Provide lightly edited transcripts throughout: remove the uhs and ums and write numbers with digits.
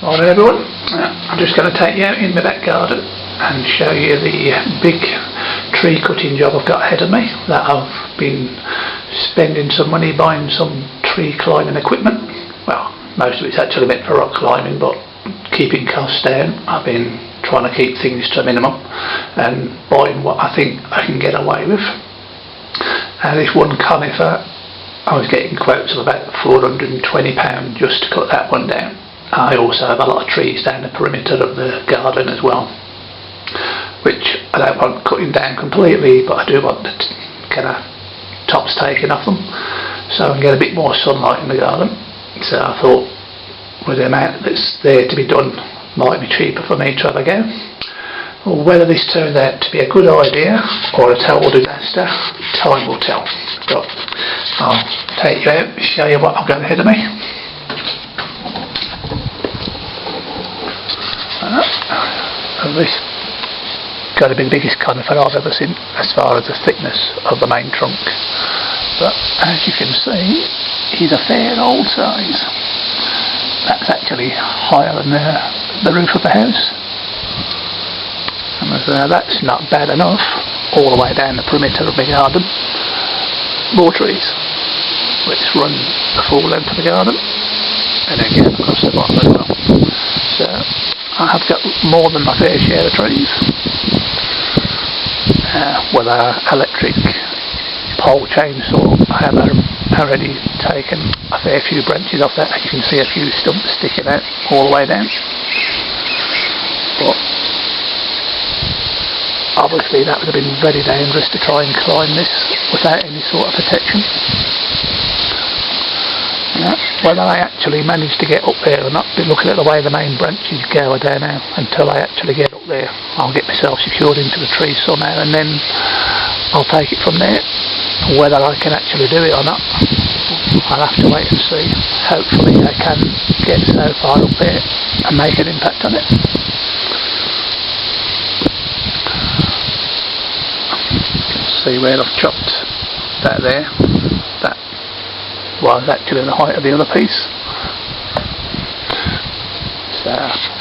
Morning everyone, I'm just going to take you out in the back garden and show you the big tree cutting job I've got ahead of me, that I've been spending some money buying some tree climbing equipment. Well, most of it's actually meant for rock climbing, but keeping costs down, I've been trying to keep things to a minimum and buying what I think I can get away with. This one conifer, I was getting quotes of about £420 just to cut that one down. I also have a lot of trees down the perimeter of the garden as well, which I don't want cutting down completely, but I do want the kind of tops taken off them so I can get a bit more sunlight in the garden. So I thought with the amount that's there to be done, might be cheaper for me to have a go. Well, whether this turned out to be a good idea or a total disaster, time will tell. But I'll take you out and show you what I've got ahead of me. And this got to be the biggest conifer I've ever seen as far as the thickness of the main trunk, but as you can see, he's a fair old size. That's actually higher than the roof of the house, and that's not bad enough. All the way down the perimeter of the garden, more trees which run the full length of the garden and then get across the bottom as well. So I have got more than my fair share of trees, whether electric pole chainsaw. I have already taken a fair few branches off that. You can see a few stumps sticking out all the way down, but obviously that would have been very dangerous to try and climb this without any sort of protection. Whether I actually manage to get up there or not, be looking at the way the main branches go, I don't know. Until I actually get up there, I'll get myself secured into the tree somehow, and then I'll take it from there. Whether I can actually do it or not, I'll have to wait and see. Hopefully I can get so far up there and make an impact on it. See where I've chopped that there. That was actually the height of the other piece. So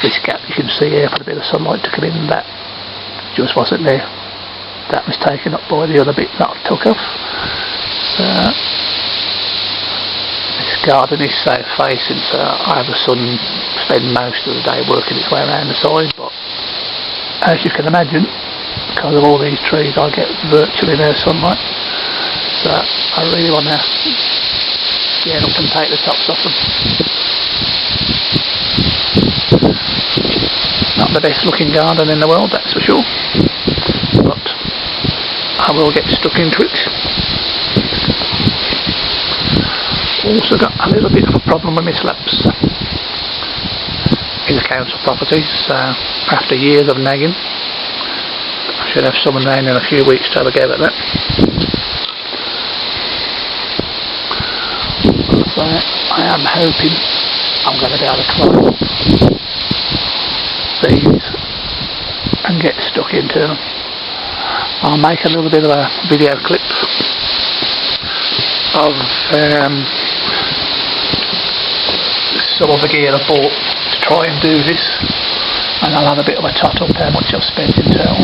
this gap you can see here for a bit of sunlight to come in, that just wasn't there. That was taken up by the other bit that I took off. So this garden is south facing, so I have the sun spend most of the day working its way around the side, but as you can imagine, because of all these trees, I get virtually no sunlight. So I really want to get up and take the tops off them. Not the best looking garden in the world, that's for sure, but I will get stuck into it. Also got a little bit of a problem with my slabs. It's a council property, so after years of nagging, I should have someone down in a few weeks to have a go at that. So I am hoping I'm going to be able to climb up these and get stuck into them. I'll make a little bit of a video clip of some of the gear I bought to try and do this, and I'll have a bit of a tot up how much I've spent in total.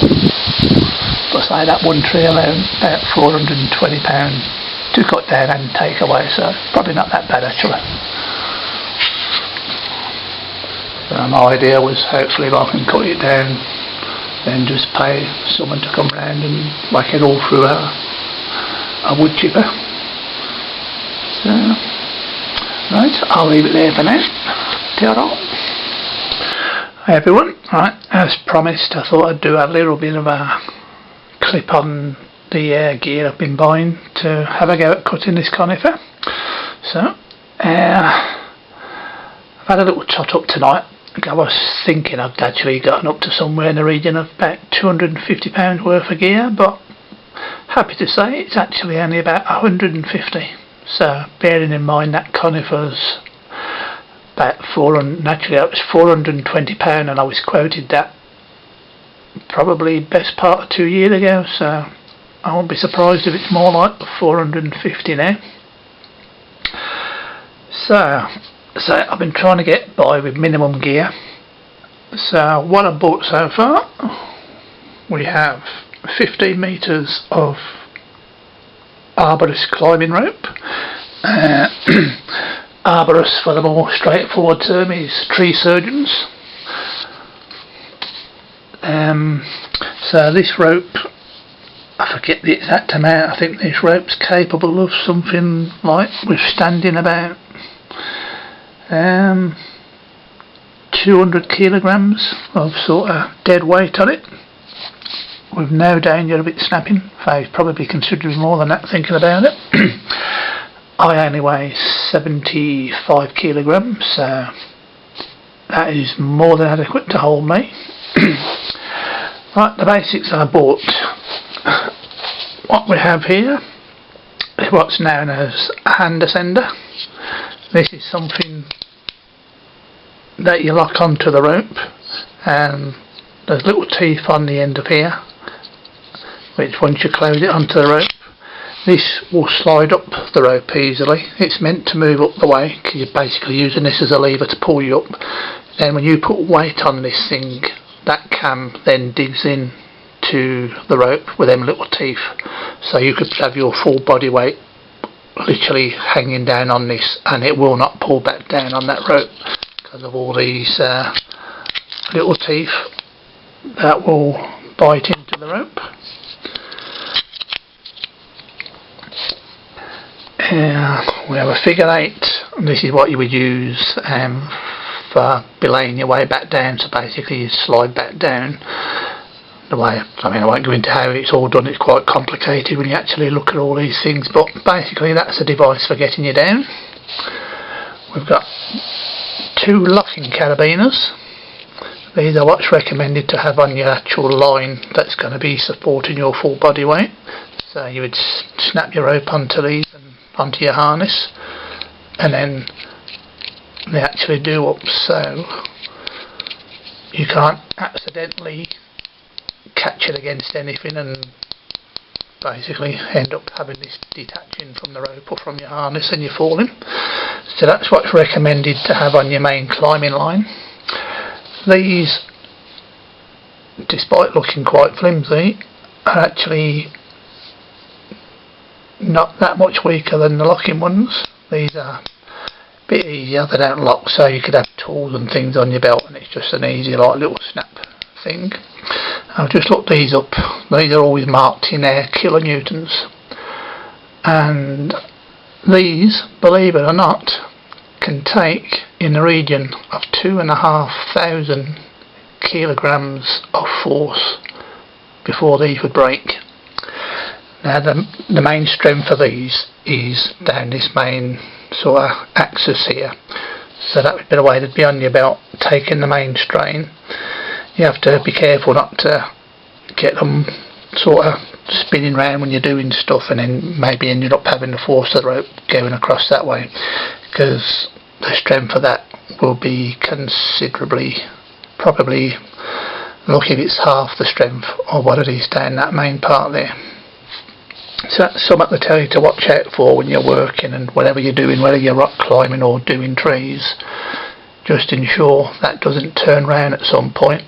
But say that one tree alone, about £420 to cut down and take away, so probably not that bad actually. So my idea was, hopefully if I can cut it down, then just pay someone to come round and whack it all through a wood chipper. So right, I'll leave it there for now. Ta-ra. Hi everyone, right, as promised I thought I'd do a little bit of a clip on the gear I've been buying to have a go at cutting this conifer. So I've had a little tot up tonight. I was thinking I'd actually gotten up to somewhere in the region of about £250 worth of gear, but happy to say it's actually only about 150. So bearing in mind that conifer's about naturally it was £420 and I was quoted that probably best part of 2 years ago, so I won't be surprised if it's more like 450 now. So So I've been trying to get by with minimum gear. So what I've bought so far, we have 15 metres of arborist climbing rope. Arborist, for the more straightforward term, is tree surgeons. So this rope, I forget the exact amount, I think this rope's capable of something like withstanding about 200 kilograms of sort of dead weight on it, with no danger of it snapping. So it's probably considerably more than that thinking about it. I only weigh 75 kilograms, so that is more than adequate to hold me. Right, the basics I bought. What we have here is what's known as a hand ascender. This is something that you lock onto the rope, and there's little teeth on the end of here, which once you close it onto the rope, this will slide up the rope easily. It's meant to move up the way, because you're basically using this as a lever to pull you up. Then when you put weight on this thing, that cam then digs in to the rope with them little teeth, so you could have your full body weight literally hanging down on this, and it will not pull back down on that rope because of all these little teeth that will bite into the rope. We have a figure 8, and this is what you would use for belaying your way back down. So basically you slide back down the way, I mean I won't go into how it's all done, it's quite complicated when you actually look at all these things, but basically that's a device for getting you down. We've got 2 locking carabiners. These are what's recommended to have on your actual line that's going to be supporting your full body weight. So you would snap your rope onto these and onto your harness, and then they actually do up so you can't accidentally catch it against anything and basically end up having this detaching from the rope or from your harness and you're falling. So that's what's recommended to have on your main climbing line. These, despite looking quite flimsy, are actually not that much weaker than the locking ones. These are a bit easier, they don't lock, so you could have tools and things on your belt and it's just an easy like little snap thing. I've just looked these up. These are always marked in kilonewtons, and these, believe it or not, can take in the region of 2,500 kilograms of force before these would break. Now the main strength of these is down this main sort of axis here, so that would be the way they'd be on your belt, taking the main strain. You have to be careful not to get them sort of spinning round when you're doing stuff and then maybe ending up having the force of the rope going across that way, because the strength of that will be considerably, probably look if it's half the strength of what it is down that main part there. So that's something to tell you to watch out for when you're working and whatever you're doing, whether you're rock climbing or doing trees. Just ensure that doesn't turn round at some point.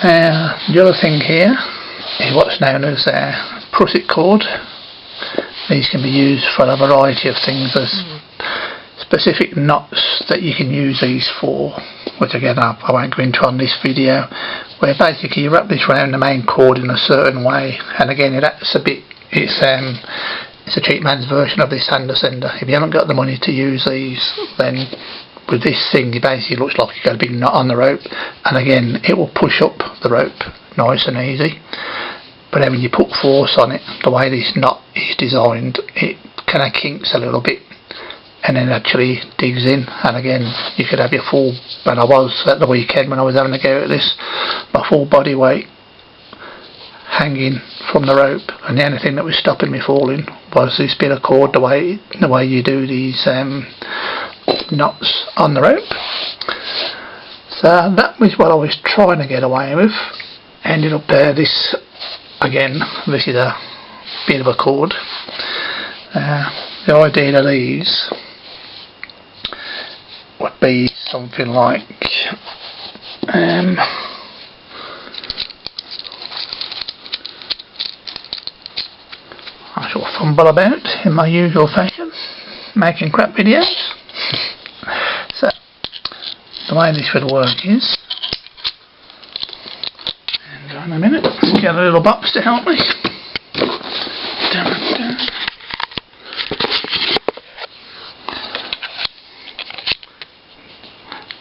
The other thing here is what's known as prusik cord. These can be used for a variety of things. There's specific knots that you can use these for, which again I won't go into on this video, where basically you wrap this round the main cord in a certain way, and again that's a bit, it's a cheap man's version of this hand ascender. If you haven't got the money to use these, then with this thing it basically looks like you've got a big knot on the rope, and again it will push up the rope nice and easy. But then when you put force on it, the way this knot is designed, it kind of kinks a little bit and then actually digs in, and again you could have your full, and I was at the weekend when I was having a go at this, my full body weight hanging from the rope, and the only thing that was stopping me falling was this bit of cord, the way you do these knots on the rope. So that was what I was trying to get away with. Ended up there, this is a bit of a cord. The idea of these be something like I shall fumble about in my usual fashion, making crap videos. So the way this would work is, and in a minute, let's get a little box to help me.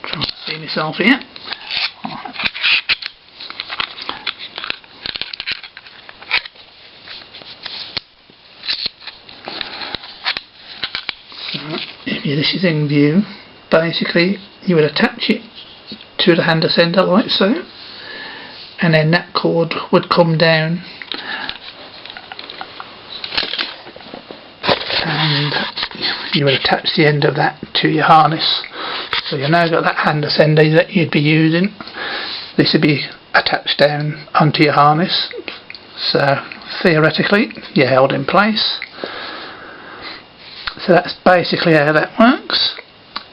Trying to see myself here. If this is in view, basically you would attach it to the hand ascender like so, and then that cord would come down and you would attach the end of that to your harness. So you now got that hand ascender that you'd be using. This would be attached down onto your harness, so theoretically you're held in place. So that's basically how that works.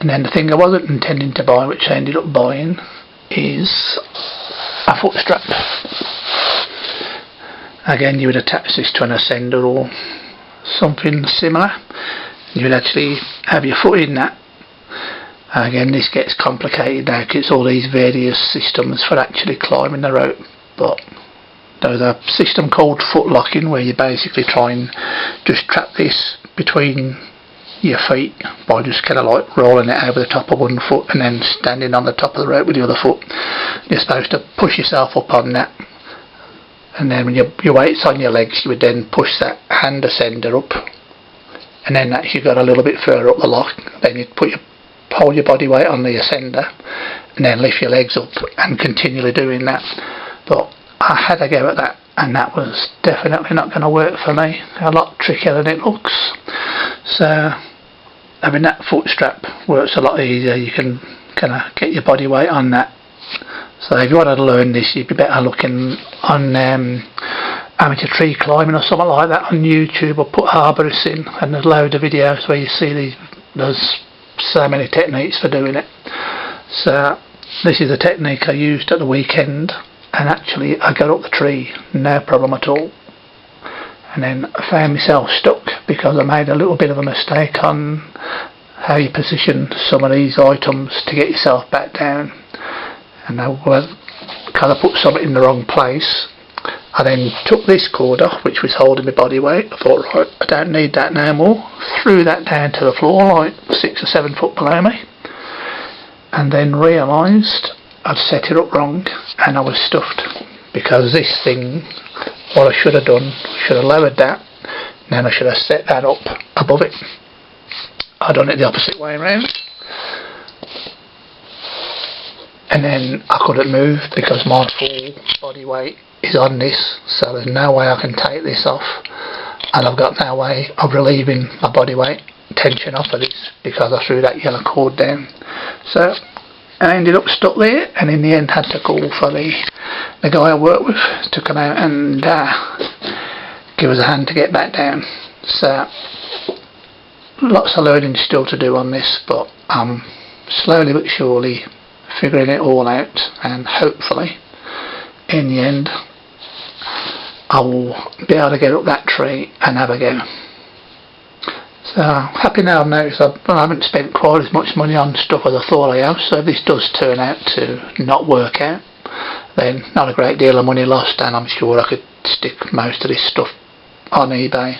And then the thing I wasn't intending to buy, which I ended up buying, is a foot strap. Again, you would attach this to an ascender or something similar. You would actually have your foot in that. Again, this gets complicated now because it's all these various systems for actually climbing the rope, but there's a system called foot locking where you basically try and just trap this between your feet by just kind of like rolling it over the top of one foot and then standing on the top of the rope with the other foot. You're supposed to push yourself up on that, and then when your weight's on your legs, you would then push that hand ascender up, and then as you got a little bit further up the lock, then you'd hold your body weight on the ascender and then lift your legs up and continually doing that. But I had a go at that, and that was definitely not going to work for me. A lot trickier than it looks. So having that foot strap works a lot easier. You can kind of get your body weight on that. So if you wanted to learn this, you'd be better looking on amateur tree climbing or something like that on YouTube, or put arborists in, and there's loads of videos where you see there's so many techniques for doing it. So this is the technique I used at the weekend, and actually I got up the tree no problem at all, and then I found myself stuck because I made a little bit of a mistake on how you position some of these items to get yourself back down, and I was kind of put something in the wrong place. I then took this cord off, which was holding my body weight. I thought, right, I don't need that no more. Threw that down to the floor like 6 or 7 foot below me, and then realised I'd set it up wrong and I was stuffed, because this thing, what I should have done, should have lowered that, and then I should have set that up above it. I'd done it the opposite way around, and then I couldn't move because my full body weight is on this, so there's no way I can take this off, and I've got no way of relieving my body weight tension off of this because I threw that yellow cord down. So I ended up stuck there, and in the end had to call for the guy I work with to come out and give us a hand to get back down. So lots of learning still to do on this, but I'm slowly but surely figuring it all out, and hopefully in the end I will be able to get up that tree and have a go. So happy now I've noticed I haven't spent quite as much money on stuff as I thought I have, so if this does turn out to not work out, then not a great deal of money lost, and I'm sure I could stick most of this stuff on eBay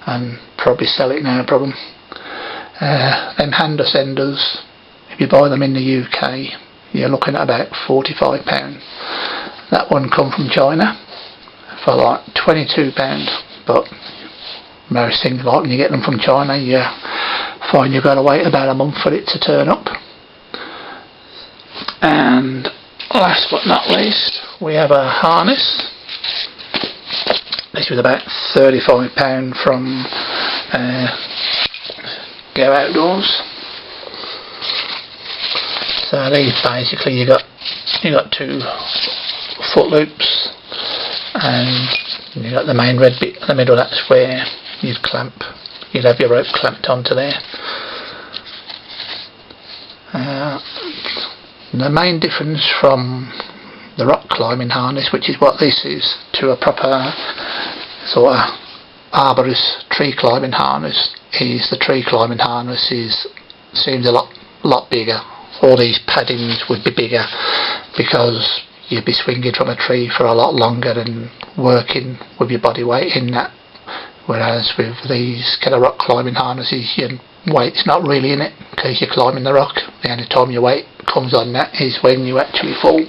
and probably sell it no problem. Them hand ascenders, if you buy them in the UK, you're looking at about £45. That one come from China for like £22, but most things, like when you get them from China, you find you've got to wait about a month for it to turn up. And last but not least, we have a harness. This was about £35 from Go Outdoors. So these basically you got 2 foot loops, and you got the main red bit in the middle. That's where you'd have your rope clamped onto there. The main difference from the rock climbing harness, which is what this is, to a proper sort of arborist tree climbing harness, is the tree climbing harness seems a lot bigger. All these paddings would be bigger because you'd be swinging from a tree for a lot longer and working with your body weight in that, whereas with these kind of rock climbing harnesses your weight's not really in it because you're climbing the rock. The only time your weight comes on that is when you actually fall.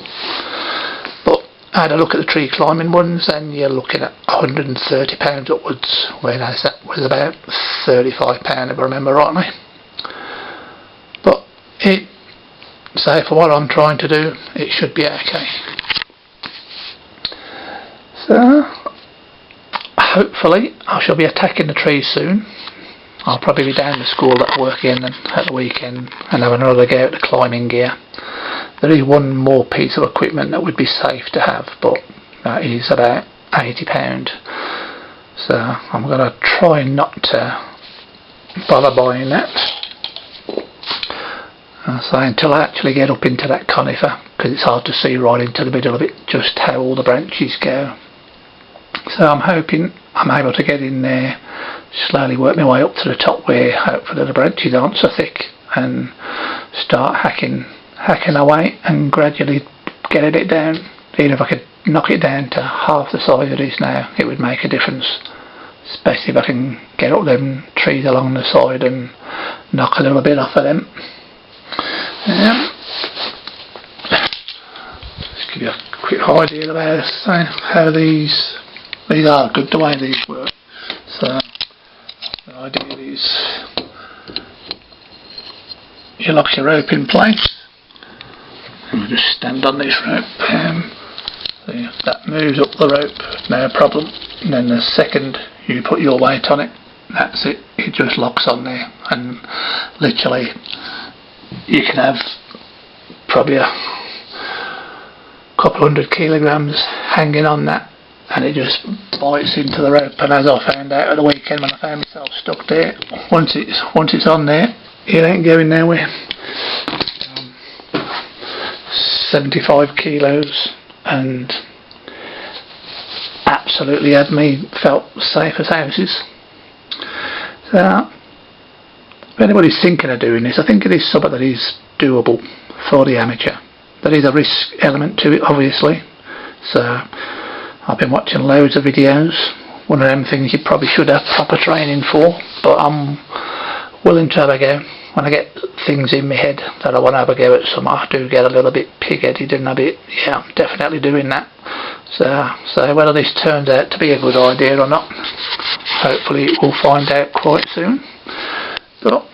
But I had a look at the tree climbing ones and you're looking at £130 upwards, whereas that was about £35 if I remember rightly. But for what I'm trying to do, it should be okay. So hopefully I shall be attacking the trees soon. I'll probably be down to school at work in and at the weekend and have another go at the climbing gear. There is one more piece of equipment that would be safe to have, but that is about £80. So I'm going to try not to bother buying that. So until I actually get up into that conifer, because it's hard to see right into the middle of it just how all the branches go. So I'm hoping I'm able to get in there, slowly work my way up to the top where hopefully the branches aren't so thick, and start hacking away and gradually getting it down. Even if I could knock it down to half the size it is now, it would make a difference, especially if I can get up them trees along the side and knock a little bit off of them. Just give you a quick idea about how these are good the way these work. So the idea is you lock your rope in place and you just stand on this rope. So that moves up the rope, no problem. And then the second you put your weight on it, that's it, it just locks on there, and literally you can have probably a couple 100 kilograms hanging on that, and it just bites into the rope. And as I found out at the weekend when I found myself stuck there, once it's on there, it ain't going nowhere. 75 kilos and absolutely had me felt safe as houses. So if anybody's thinking of doing this, I think it is something that is doable for the amateur. There is a risk element to it obviously, so I've been watching loads of videos. One of them things you probably should have proper training for, but I'm willing to have a go. When I get things in my head that I want to have a go at some, I do get a little bit pig-headed and a bit, yeah, I'm definitely doing that. So whether this turns out to be a good idea or not, hopefully we'll find out quite soon. But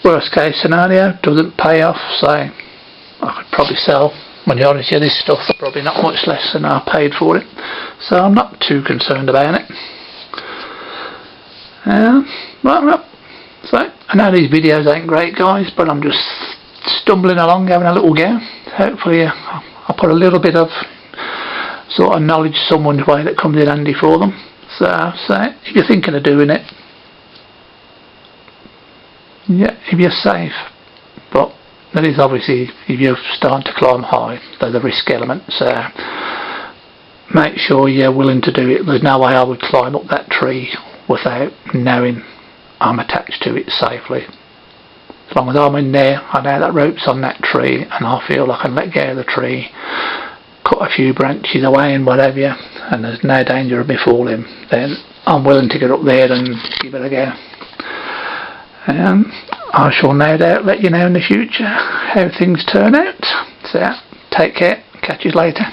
worst case scenario, doesn't pay off, so I could probably sell majority of this stuff for probably not much less than I paid for it, so I'm not too concerned about it. So I know these videos ain't great guys, but I'm just stumbling along having a little go. Hopefully I'll put a little bit of sort of knowledge someone's way that comes in handy for them. So if you're thinking of doing it, yeah, if you're safe, but that is obviously if you're starting to climb high, there's a risk element, so make sure you're willing to do it. There's no way I would climb up that tree without knowing I'm attached to it safely. As long as I'm in there, I know that rope's on that tree and I feel I can let go of the tree, cut a few branches away and whatever, and there's no danger of me falling, then I'm willing to get up there and give it a go. I shall no doubt let you know in the future how things turn out. So take care, catch you later.